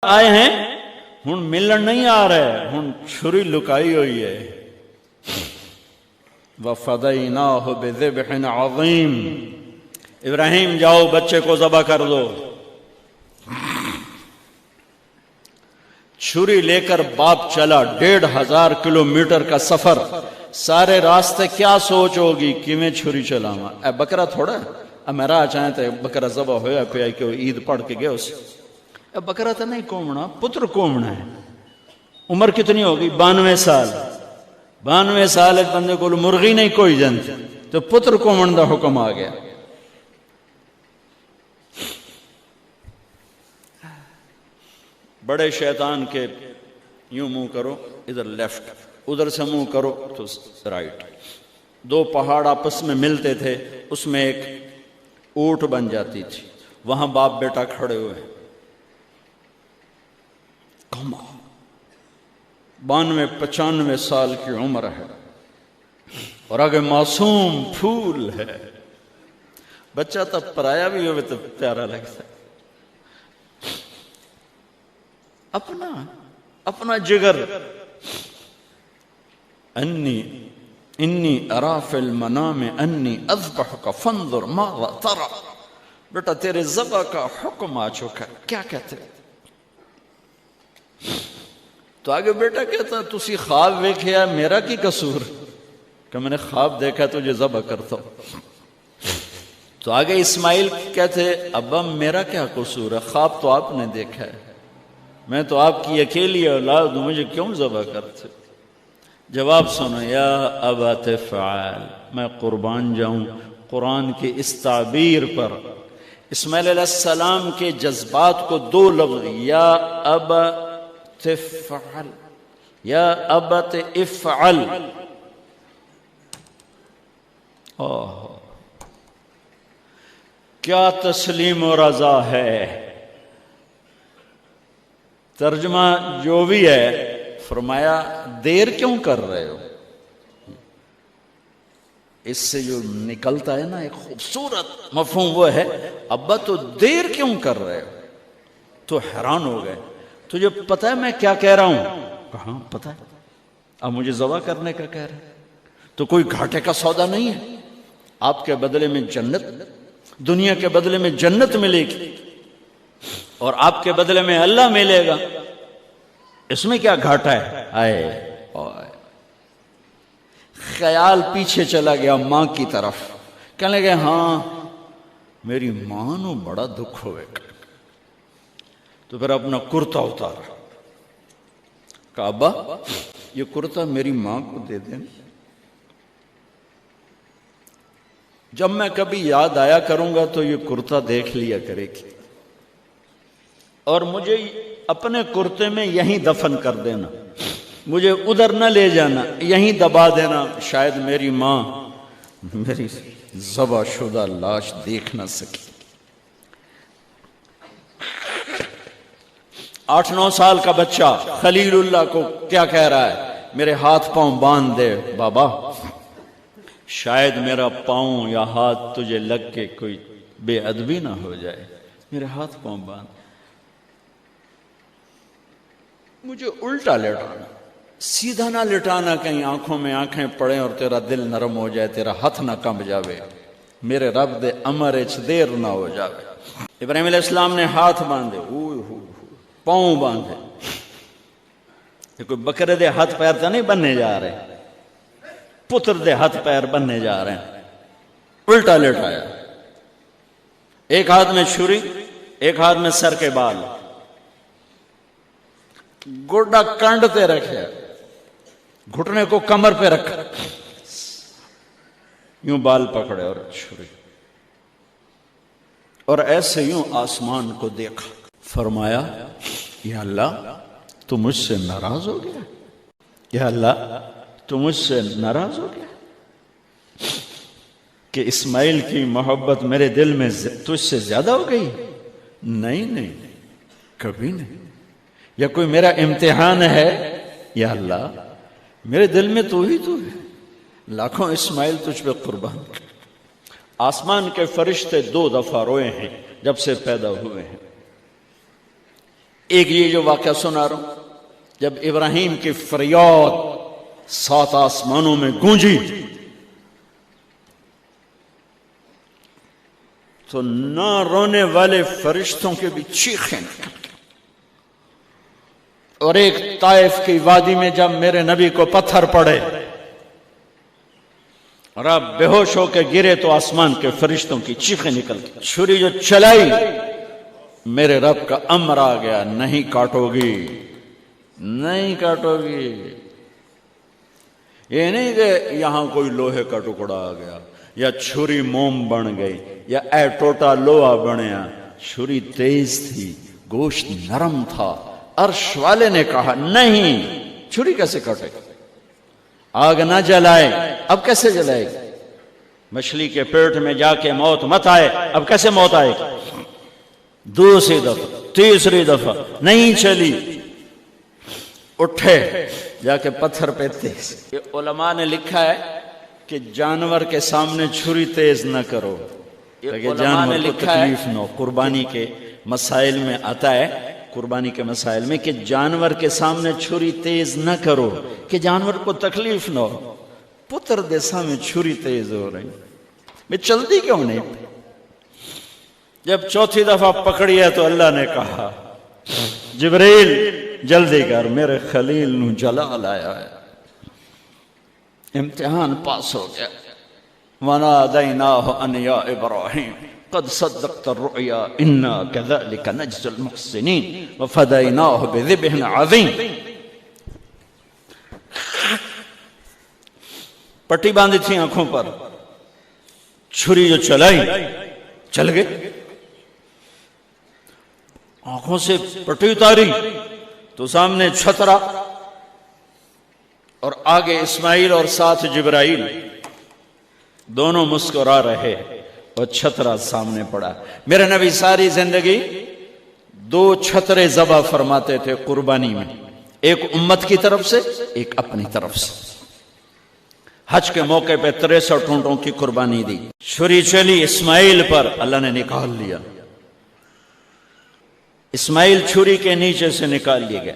آئے ہیں ہن ملن نہیں آ رہے، ہن چھری لکائی ہوئی ہے۔ وَفَدَيْنَاهُ بِذِبْحٍ عَظِيمٍ، ابراہیم جاؤ بچے کو ذبح کر دو۔ چھری لے کر باپ چلا، 1500 کلومیٹر کا سفر، سارے راستے کیا سوچ ہوگی کہ میں چھری چلاواں، اے بکرا تھوڑا ہے، میں راہ چاہیں تے بکرا ذبح ہویا پیا کہ عید پڑھ کے گئے اس، اے بکرا تو نہیں کومنا، پتر کومنا ہے۔ عمر کتنی ہوگی؟ 92 سال۔ 92 سال ایک بندے کو مرغی نہیں کوئی جنت، تو پتر کومن دا حکم آ گیا۔ بڑے شیطان کے یوں منہ کرو ادھر لیفٹ، ادھر سے منہ کرو تو رائٹ۔ 2 پہاڑ آپس میں ملتے تھے، اس میں ایک اونٹ بن جاتی تھی، وہاں باپ بیٹا کھڑے ہوئے، 92-95 سال کی عمر ہے، اور آگے معصوم پھول ہے۔ بچہ تب پرایا بھی ہوئے تو پیارا لگتا ہے۔ اپنا جگر، انی ارا فی المنام انی اذبحک فانظر ماذا ترى، بیٹا تیرے ذبح کا حکم آ چکا ہے، کیا کہتے؟ تو آگے بیٹا کہتا تسی خواب دیکھیا، میرا کی قصور کہ میں نے خواب دیکھا تجھے ذبح کرتا ہوں۔ تو آگے اسماعیل کہتے ابا میرا کیا قصور ہے، خواب تو آپ نے دیکھا ہے، میں تو آپ کی اکیلی اولاد ہوں، مجھے کیوں ذبح کرتے؟ جواب سنو، یا ابا تفعل، میں قربان جاؤں قرآن کی اس تعبیر پر۔ اسماعیل علیہ السلام کے جذبات کو 2 لفظ، یا ابا تفعل، یا ابت افعل، کیا تسلیم و رضا ہے۔ ترجمہ جو بھی ہے، فرمایا دیر کیوں کر رہے ہو؟ اس سے جو نکلتا ہے نا ایک خوبصورت مفہوم، وہ ہے ابا تو دیر کیوں کر رہے ہو؟ تو حیران ہو گئے، تجھے پتہ ہے میں کیا کہہ رہا ہوں؟ کہاں پتہ ہے، اب مجھے ذبح کرنے کا کہہ رہے ہیں، تو کوئی گھاٹے کا سودا نہیں ہے، آپ کے بدلے میں جنت، دنیا کے بدلے میں جنت ملے گی، اور آپ کے بدلے میں اللہ ملے گا، اس میں کیا گھاٹا ہے؟ آئے خیال پیچھے چلا گیا ماں کی طرف، کہنے لگے ہاں میری ماں نو بڑا دکھ ہوئے گا۔ تو پھر اپنا کرتا اتارا، کہا ابا یہ کرتا میری ماں کو دے دیں، جب میں کبھی یاد آیا کروں گا تو یہ کرتا دیکھ لیا کرے گی، اور مجھے اپنے کرتے میں یہیں دفن کر دینا، مجھے ادھر نہ لے جانا، یہیں دبا دینا، شاید میری ماں میری ذبح شدہ لاش دیکھ نہ سکی۔ 8-9 سال کا بچہ خلیل اللہ کو کیا کہہ رہا ہے؟ میرے ہاتھ پاؤں باندھ دے بابا، شاید میرا پاؤں یا ہاتھ تجھے لگ کے کوئی بے ادبی نہ ہو جائے، میرے ہاتھ پاؤں باندھ، مجھے الٹا لٹانا، سیدھا نہ لٹانا، کہیں آنکھوں میں آنکھیں پڑیں اور تیرا دل نرم ہو جائے، تیرا ہاتھ نہ کمب جاوے، میرے رب دے امر اچ دیر نہ ہو جاوے۔ ابراہیم علیہ السلام نے ہاتھ باندھے، پاؤں باندھے، یہ کوئی بکرے دے ہاتھ پیر تو نہیں بننے جا رہے، پتر دے ہاتھ پیر بننے جا رہے ہیں، الٹا لٹایا، ایک ہاتھ میں چھری، ایک ہاتھ میں سر کے بال، گوڈا کنڈ پہ رکھے، گھٹنے کو کمر پہ رکھا، یوں بال پکڑے اور چھری، اور ایسے یوں آسمان کو دیکھا، فرمایا یا اللہ تو مجھ سے ناراض ہو گیا، یا اللہ تو مجھ سے ناراض ہو گیا کہ اسماعیل کی محبت میرے دل میں تجھ سے زیادہ ہو گئی؟ نہیں، کبھی نہیں، یا کوئی میرا امتحان ہے؟ یا اللہ میرے دل میں تو ہی تو ہے، لاکھوں اسماعیل تجھ پہ قربان۔ آسمان کے فرشتے 2 دفعہ روئے ہیں جب سے پیدا ہوئے ہیں، ایک یہ جو واقعہ سنا رہا ہوں، جب ابراہیم کی فریاد 7 آسمانوں میں گونجی تو نہ رونے والے فرشتوں کے بھی چیخیں نکل گئیں۔ اور ایک طائف کی وادی میں جب میرے نبی کو پتھر پڑے اور آپ بے ہوش ہو کے گرے تو آسمان کے فرشتوں کی چیخیں نکل گئی۔ چھری جو چلائی، میرے رب کا امر آ گیا، نہیں کاٹو گی، نہیں کاٹو گی۔ یہ نہیں کہ یہاں کوئی لوہے کا ٹکڑا آ گیا یا چھری موم بن گئی یا اے ٹوٹا لوہا بنیا، چھری تیز تھی، گوشت نرم تھا۔ عرش والے نے کہا نہیں، چھری کیسے کٹے، آگ نہ جلائے، اب کیسے جلائے گی؟ مچھلی کے پیٹ میں جا کے موت مت آئے، اب کیسے موت آئے گی؟ دوسری دفعہ، تیسری دفعہ نہیں چلی، اٹھے جا کے پتھر پہ تیز۔ یہ علماء نے لکھا ہے کہ جانور کے سامنے چھری تیز نہ کرو تاکہ جانور کو تکلیف نہ ہو۔ قربانی کے مسائل میں آتا ہے، قربانی کے مسائل میں، کہ جانور کے سامنے چھری تیز نہ کرو کہ جانور کو تکلیف نہ ہو۔ پتر دیسا میں چھری تیز ہو رہی، میں چلتی کیوں نہیں؟ جب چوتھی دفعہ پکڑی ہے تو اللہ نے کہا جبریل جلدی کر، میرے خلیل نو جلال آیا ہے۔ امتحان پاس ہو گیا۔ وَنَادَيْنَاهُ أَنْ يَا إِبْرَاهِيمُ قَدْ صَدَّقْتَ الرُّؤْيَا إِنَّا كَذَلِكَ نَجْزِي الْمُحْسِنِينَ وَفَدَيْنَاهُ بِذِبْحٍ عَظِيمٍ۔ پٹی باندھی تھی آنکھوں پر، چھری جو چلائی چل گئے، آنکھوں سے پٹی اتاری تو سامنے چھترا اور آگے اسماعیل اور ساتھ جبرائیل، دونوں مسکرا رہے اور چھترا سامنے پڑا۔ میرے نبی ساری زندگی 2 چھترے ذبح فرماتے تھے قربانی میں، ایک امت کی طرف سے، ایک اپنی طرف سے۔ حج کے موقع پہ 63 اونٹوں کی قربانی دی۔ چھری چلی اسماعیل پر، اللہ نے نکال لیا، اسماعیل چھری کے نیچے سے نکال لیا گیا۔